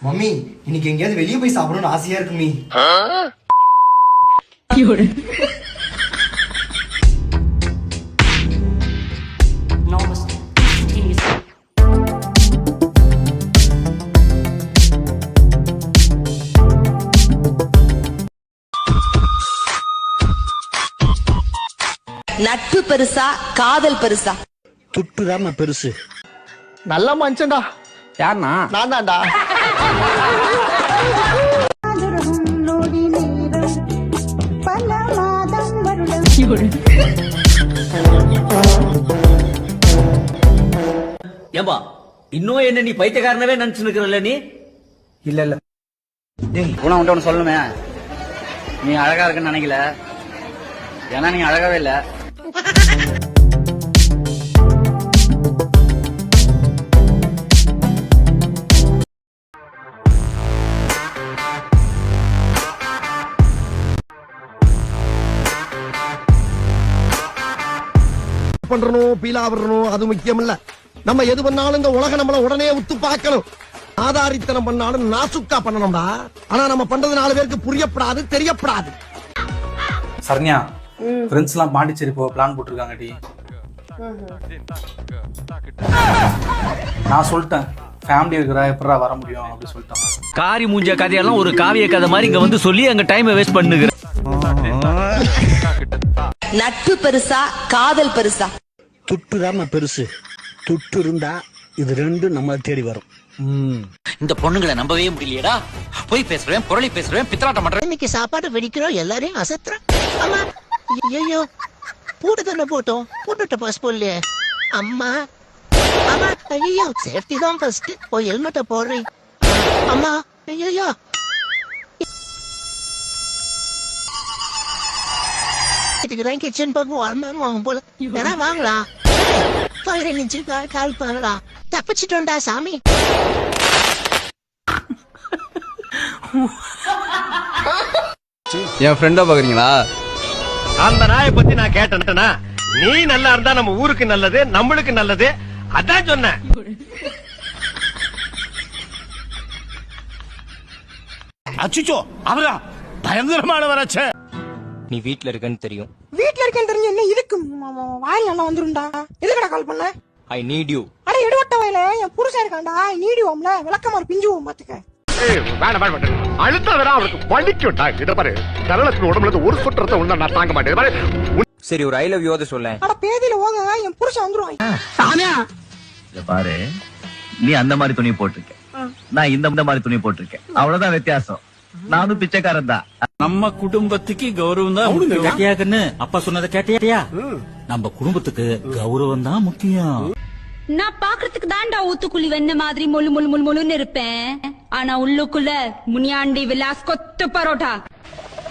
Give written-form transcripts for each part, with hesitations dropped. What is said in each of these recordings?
Mummy இன்னைக்கு எங்கேயாவது வெளியே போய் சாப்பிடணும்னு ஆசையா இருக்கு மீ. நட்பு பெருசா காதல் பெருசா? துட்டுதாம பெருசு. நல்ல மனுஷன்டா. யாருண்ணா? நான் தான்டா. ஏம்பா இன்னும் என்ன நீ பைத்தியக்காரனவே நினைச்சு நிக்கிறல்ல நீ? இல்ல இல்ல உன ஒன்று சொல்லணுமே, நீ அழகா இருக்குன்னு நினைக்கல, ஏன்னா நீ அழகாவே இல்ல. பண்றணும் பீலா விடணும் அது முக்கியம் இல்ல. நம்ம எது பண்ணாலும் இந்த உலக நம்மள உடனே உத்து பார்க்கணும். ஆதாரித்தனம் பண்ணாலும் நாசுக்கா பண்ணணும்டா. ஆனா நம்ம பண்றது 4 பேருக்கு புரியப்படாது, தெரியப்படாது. சரண்யா, ஃப்ரெண்ட்ஸ் எல்லாம் பாண்டிச்சேரி போக பிளான் போட்டிருக்காங்க டி. நான் சொல்லிட்டேன், ஃபேமிலி இருக்கிறா எப்படா வர முடியும் அப்படி சொல்லிட்டேன். காரி மூஞ்ச கதையெல்லாம் ஒரு காவிய கதை மாதிரி இங்க வந்து சொல்லி அங்க டைமை வேஸ்ட் பண்ணுகிற. நட்பு பெருசா காதல் பெருசா? துட்டுதாம பெருசு. துட்டு இருந்தா இது ரெண்டும் நம்ம தேடி வரும். இந்த பொண்ணுங்களை நம்பவே முடியலையடா. போய் பேசுறேன், புரளி பேசுறேன், பித்தலாட்டம் பண்றேன். இன்னைக்கு சாப்பாடு வெடிக்கிறோம், எல்லாரையும் அசத்துறோம். அம்மா ஐயோ பூட்டு தானே போட்டோம், பூட்டுட்ட பஸ் போடலையே. அம்மா அம்மா ஐயோ சேஃப்டி தான் ஃபர்ஸ்ட், போய் ஹெல்மெட்டை போடுறேன். அம்மா ஐயோ இதுக்குதான் கிச்சன் பக்கம் வாங்க போல. வேணா வாங்கலாம், 15 நிமிஷம் கால் பண்ணலாம். தப்பிச்சிட்டோம்டா சாமி. என் ஃப்ரெண்டா பாக்குறீங்களா? அந்த நாயை பத்தி நான் கேட்டேன்னா, நீ நல்லா இருந்தா நம்ம ஊருக்கு நல்லது, நம்மளுக்கு நல்லது, அதான் சொன்னேன். அச்சுச்சோ அவரா பயங்கரமான வராச்சே. நீ வீட்ல இருக்கன்னு தெரியும். வீட்ல இருக்கேன்னு தெரிஞ்சு என்ன இதுக்கு வாயில் நல்லா வந்துருண்டா. எதுக்கடா கால் பண்ண? I need you. அட எடுவட்ட வயல என் புருஷன் இருக்கான்டா. நீடிவோம்ல விளக்கமாறு பிஞ்சுவோம் பாத்துக்க. அழுத்தாதடா, அவனுக்கு வலிக்கும்டா. இத பாரு, தரலத்து உடம்புல ஒரு சுற்றத்தை உள்ள நான் தாங்க மாட்டேன். சரி, ஒரு ஐ லவ் யூ சொல்லேன். அட பேதியில ஓங்க என் புருஷன் வந்துருவான். சாமியா பாரு, நீ அந்த மாதிரி துணி போட்டிருக்க, நான் இந்த மாதிரி துணி போட்டிருக்கேன். அவ்வளவுதான் வித்தியாசம். நானும் பிச்சைக்காரன் தான். நம்ம குடும்பத்துக்கு கௌரவம் தான் கேட்டியாக்குன்னு அப்பா சொன்னதை கேட்டியா? நம்ம குடும்பத்துக்கு கௌரவம் தான் முக்கியம். நான் பாக்குறதுக்கு தாண்டா ஊத்துக்குழி வெண்ண மாதிரி மொழு மொழு மொழு மொழுன்னு இருப்பேன். ஆனா உள்ளுக்குள்ள முனியாண்டி விலாஸ் கொத்து பரோட்டா.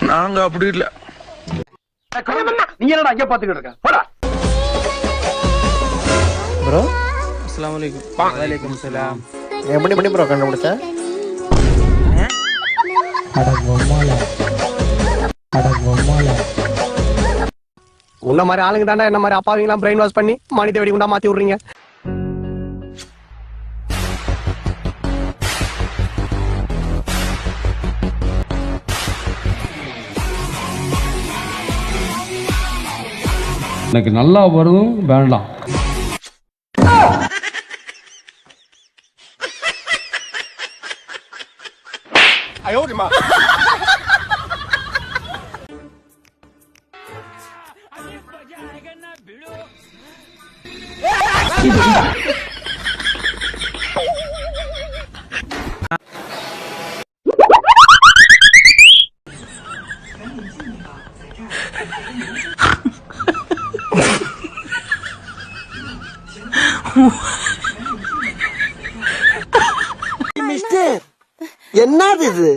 நாங்க அப்படி இல்ல. நீ என்னடா அங்க பாத்துக்கிட்டு இருக்க? போடா. ப்ரோ அஸ்ஸலாமு அலைக்கும். வலைக்கும் சலாம். எப்படி பண்ணி ப்ரோ கண்டுபிடிச்ச? உன்ன மாதிரி ஆளுங்க தாண்டா என்ன மாதிரி அப்பாவிங்களாம் பிரெயின் வாஷ் பண்ணி மனித வெடி குண்டா மாத்தி விடுறீங்க. எனக்கு நல்லா வரும் வேண்டாம். ஐயோடிமா. மிஸ்டர் என்னது இது?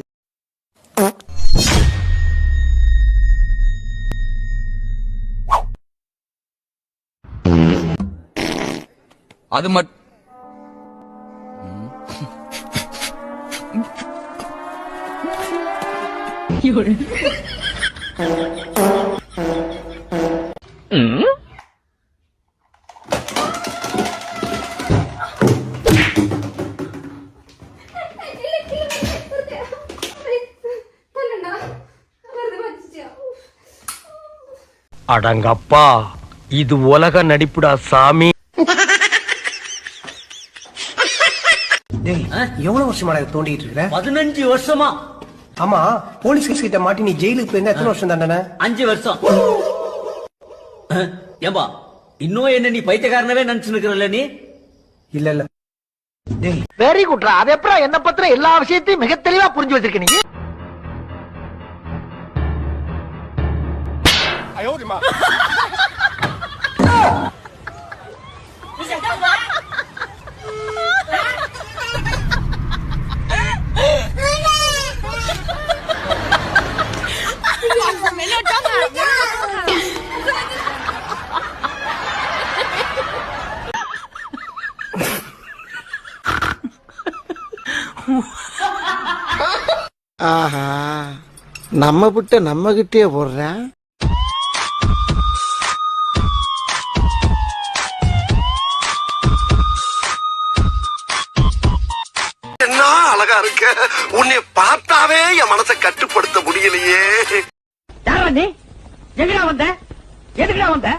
அது மட் அடங்கப்பா இது உலக நடிப்புடா சாமி. எவ்வளவு வருஷமா தோண்டிட்டு இருக்கிற? 15 வருஷமா. ஆமா, போலீஸ் கிட்ட மாட்டி நீ ஜெயிலுக்கு போயிருந்தா எத்தனை வருஷம் தண்டனை? 5 வருஷம். ஏம்பா இன்னும் என்ன நீ பைத்தியக்காரனவே நினைச்சு நிக்கிறல்ல நீ? இல்ல இல்ல. வெரி குட்ரா. அது எப்பறம் என்ன பத்திர எல்லா விஷயத்தையும் மிக தெளிவா புரிஞ்சு வச்சிருக்க நீ. ஆஹா, நம்ம விட்டு நம்ம கிட்டே போடுறேன். என்ன அழகா இருக்க, உன்னை பார்த்தாவே என் மனசை கட்டுப்படுத்த முடியலையே. யாரா நீ? எங்கடா வந்த? எதுக்குடா வந்த?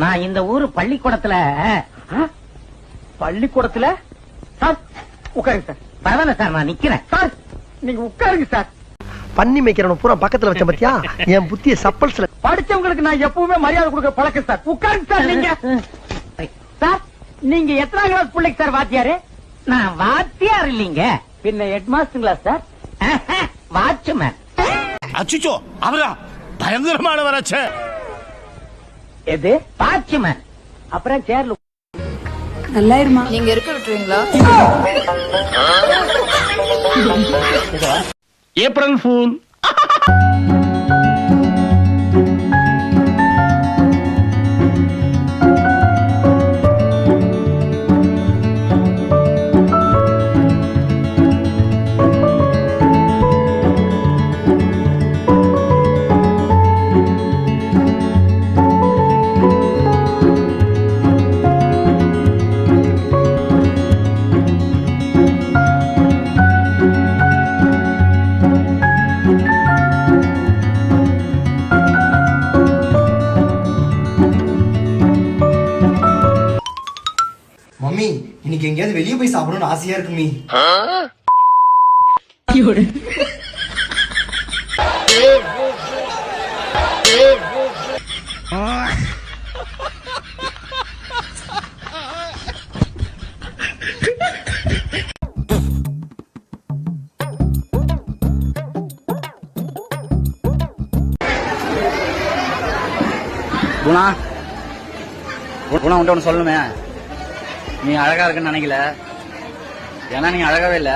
நான் இந்த ஊரு பள்ளிக்கூடத்துல சார் உட்காருங்க சார். பரவாயில்ல சார், நான் நிக்கிறேன் சார். நீங்க உட்காருங்க சார். பண்ணி மேய்க்கிறவன பூரா பக்கத்துல வச்ச பத்தியா? என் புத்திய சப்பல்ஸ்ல படிச்சவங்களுக்கு நான் எப்பவுமே மரியாதை கொடுக்க பழக்கம் சார். உட்காருங்க சார். நீங்க சார், நீங்க எத்தனாம் கிளாஸ் பிள்ளைக்கு சார் வாத்தியாரு? நான் வாத்தியார் இல்லீங்க, பின்ன ஹெட் மாஸ்டருங்களா சார்? வாட்ச்மேன். அச்சுச்சோ அவரா பயங்கரமானவராச்சே. எது வாட்ச்மேன்? அப்புறம் சேர்ல நல்லாயிருமா? நீங்க இருக்க விட்டுருவீங்களா? April fool. மம்மி, இன்னைக்கு எங்கேயாவது வெளியே போய் சாப்பிடணும்னு ஆசையா இருக்கு மீ. குணா குணா உன்ட்ட ஒன்று சொல்லணுமே. நீ அழகா இருக்குன்னு நினைக்கல, ஏன்னா நீங்க அழகாவே இல்ல.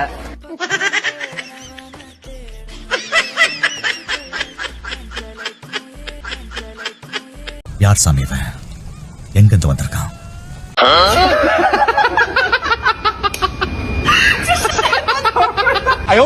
யார் சாமி இவன்? எங்க இருந்து வந்திருக்கான்? ஐயோ